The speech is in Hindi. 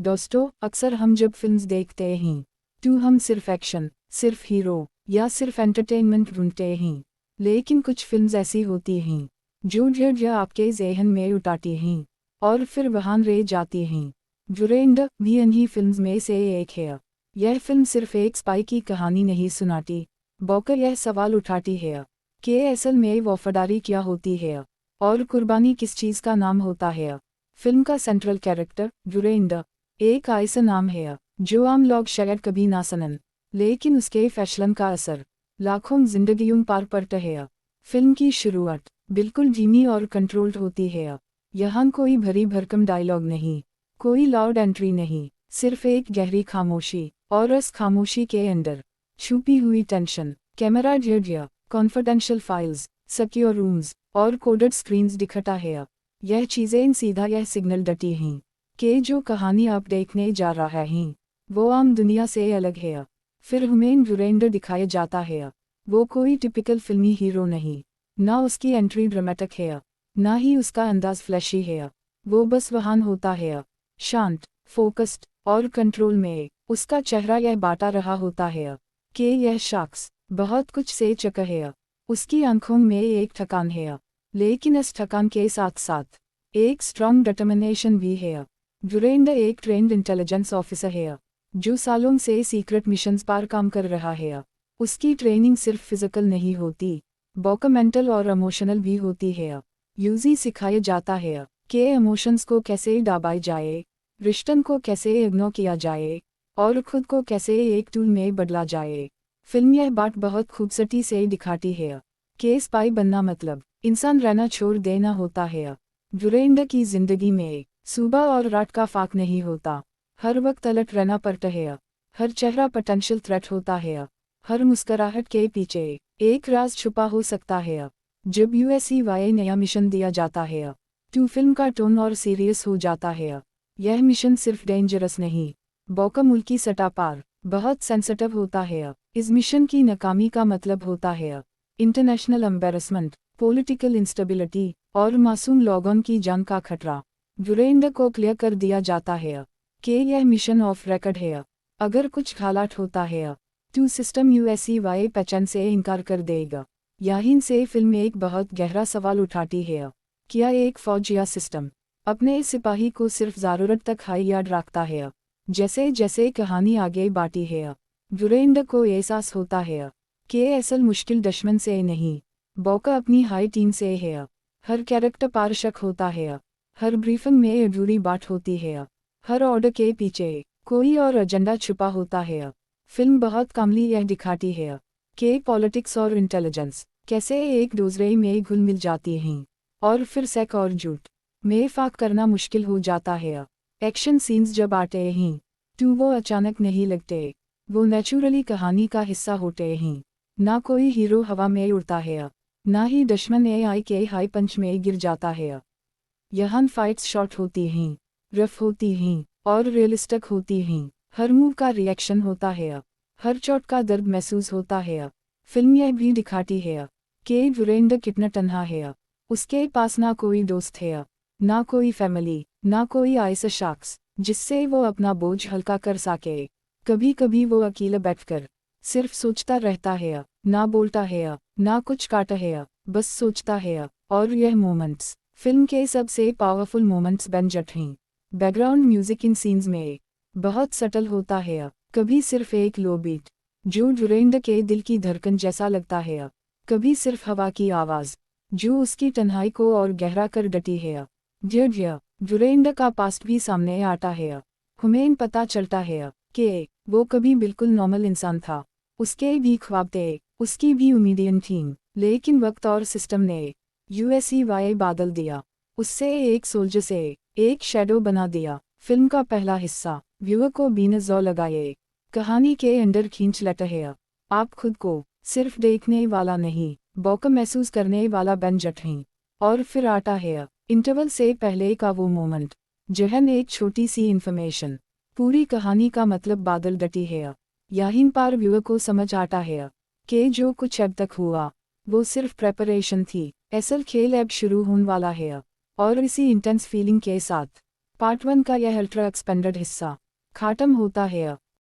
दोस्तों, अक्सर हम जब फिल्म्स देखते हैं तो हम सिर्फ एक्शन, सिर्फ हीरो या सिर्फ एंटरटेनमेंट ढूंढते हैं। लेकिन कुछ फिल्म्स ऐसी होती हैं जो जड़ आपके ज़हन में उठाती हैं और फिर वहाँ रह जाती हैं। धुरंधर भी इन्हीं फिल्म्स में से एक है। यह फिल्म सिर्फ एक स्पाई की कहानी नहीं सुनाती, बल्कि यह सवाल उठाती है कि असल में वफादारी क्या होती है और कुर्बानी किस चीज़ का नाम होता है। फिल्म का सेंट्रल कैरेक्टर धुरंधर एक ऐसा नाम है जो आम लोग शायद कभी ना सुनन, लेकिन उसके फैसलन का असर लाखों जिंदगियों पार पड़ता है। फिल्म की शुरुआत बिल्कुल धीमी और कंट्रोल्ड होती है। यहाँ कोई भरी भरकम डायलॉग नहीं, कोई लाउड एंट्री नहीं, सिर्फ एक गहरी खामोशी, और उस खामोशी के अंदर छुपी हुई टेंशन। कैमरा जड़ कॉन्फिडेंशियल फाइल्स, सिक्योर रूम्स और कोडेड स्क्रीन्स दिखता है। यह चीज़ें सीधा यह सिग्नल देती हैं कि जो कहानी आप देखने जा रहा हैं वो आम दुनिया से अलग है। फिर हमें धुरंधर दिखाया जाता है। वो कोई टिपिकल फिल्मी हीरो नहीं, ना उसकी एंट्री ड्रामेटिक है, ना ही उसका अंदाज फ्लैशी है। वो बस वहाँ होता है, शांत, फोकस्ड और कंट्रोल में। उसका चेहरा यह बाता रहा होता है कि यह शख्स बहुत कुछ से चुका है। उसकी आंखों में एक थकान है, लेकिन इस थकान के साथ साथ एक स्ट्रॉन्ग डिटर्मिनेशन भी है। धुरंधर एक ट्रेंड इंटेलिजेंस ऑफिसर है जो सालों से सीक्रेट मिशंस पर काम कर रहा है। उसकी ट्रेनिंग सिर्फ फिजिकल नहीं होती, बल्कि मेंटल और इमोशनल भी होती है। यूजी सिखाया जाता है कि इमोशंस को कैसे दबाया जाए, रिश्तों को कैसे इग्नोर किया जाए और खुद को कैसे एक टूल में बदला जाए। फिल्म यह बात बहुत खूबसूरती से दिखाती है कि स्पाई बनना मतलब इंसान रहना छोड़ देना होता है। धुरंधर की जिंदगी में सुबह और रात का फाक नहीं होता, हर वक्त अलर्ट रहना पड़ता है। हर चेहरा पोटेंशियल थ्रेट होता है, हर मुस्कुराहट के पीछे एक राज छुपा हो सकता है। जब यूएसईवाई नया मिशन दिया जाता है तो फिल्म का टोन और सीरियस हो जाता है। यह मिशन सिर्फ डेंजरस नहीं, बल्कि मुल्की सतह पर बहुत सेंसिटिव होता है। इस मिशन की नाकामी का मतलब होता है इंटरनेशनल एम्बैरेसमेंट, पॉलिटिकल इंस्टेबिलिटी और मासूम लोगों की जान का खतरा। धुरंधर को क्लियर कर दिया जाता है कि यह मिशन ऑफ रिकॉर्ड है। अगर कुछ हालात होता है तो सिस्टम यूएसईवाई पहचान से इनकार कर देगा। यहीं से फिल्म एक बहुत गहरा सवाल उठाती है, क्या एक फौज या सिस्टम अपने सिपाही को सिर्फ ज़रूरत तक हाई याद रखता है। जैसे जैसे कहानी आगे बढ़ती है धुरंधर को एहसास होता है कि असल मुश्किल दुश्मन से नहीं, बल्कि अपनी हाई टीम से है। हर कैरेक्टर पर शक होता है, हर ब्रीफिंग में अधूरी बात होती है, हर ऑर्डर के पीछे कोई और एजेंडा छुपा होता है। फिल्म बहुत कमली यह दिखाती है कि पॉलिटिक्स और इंटेलिजेंस कैसे एक दूसरे में घुल मिल जाती हैं और फिर सच और झूठ में फर्क करना मुश्किल हो जाता है। एक्शन सीन्स जब आते हैं तो वो अचानक नहीं लगते, वो नेचुरली कहानी का हिस्सा होते हैं। ना कोई हीरो हवा में उड़ता है, ना ही दुश्मन एआई के हाई पंच में गिर जाता है। यहाँ फाइट्स शॉर्ट होती हैं, रफ होती हैं और रियलिस्टिक होती हैं। हर मूव का रिएक्शन होता है, हर चोट का दर्द महसूस होता है। फिल्म यह भी दिखाती है कि धुरंधर कितना तन्हा है। उसके पास ना कोई दोस्त है, ना कोई फैमिली, ना कोई ऐसा शख्स जिससे वो अपना बोझ हल्का कर सके। कभी कभी वो अकेला बैठकर सिर्फ सोचता रहता है, ना बोलता है, ना कुछ कहता है, बस सोचता है। और यह मोमेंट्स फिल्म के सबसे पावरफुल मोमेंट्स बन जाते हैं। बैकग्राउंड म्यूजिक इन सीन्स में बहुत सटल होता है, कभी सिर्फ एक लो बीट जो धुरंधर के दिल की धड़कन जैसा लगता है, कभी सिर्फ हवा की आवाज़ जो उसकी तन्हाई को और गहरा कर देती है। जब धुरंधर का पास्ट भी सामने आता है, हमें पता चलता है कि वो कभी बिल्कुल नॉर्मल इंसान था। उसके भी ख्वाब थे, उसकी भी उम्मीदें थीं, लेकिन वक्त और सिस्टम ने यूएसईवाई बदल दिया। उससे एक सोल्जर से एक शैडो बना दिया। फिल्म का पहला हिस्सा व्यूअर को बेनज़र लगाए, कहानी के अंदर खींच लेता है। आप खुद को सिर्फ देखने वाला नहीं, बल्कि महसूस करने वाला बन जाते हैं। और फिर आता है इंटरवल से पहले का वो मोमेंट जहन एक छोटी सी इन्फॉर्मेशन पूरी कहानी का मतलब बदल देती है। यहीं पर व्यूअर को समझ आता है कि जो कुछ अब तक हुआ वो सिर्फ प्रेपरेशन थी, असल खेल अब शुरू होने वाला है। और इसी इंटेंस फीलिंग के साथ पार्ट 1 का यह अल्ट्रा एक्सपेंडेड हिस्सा खत्म होता है।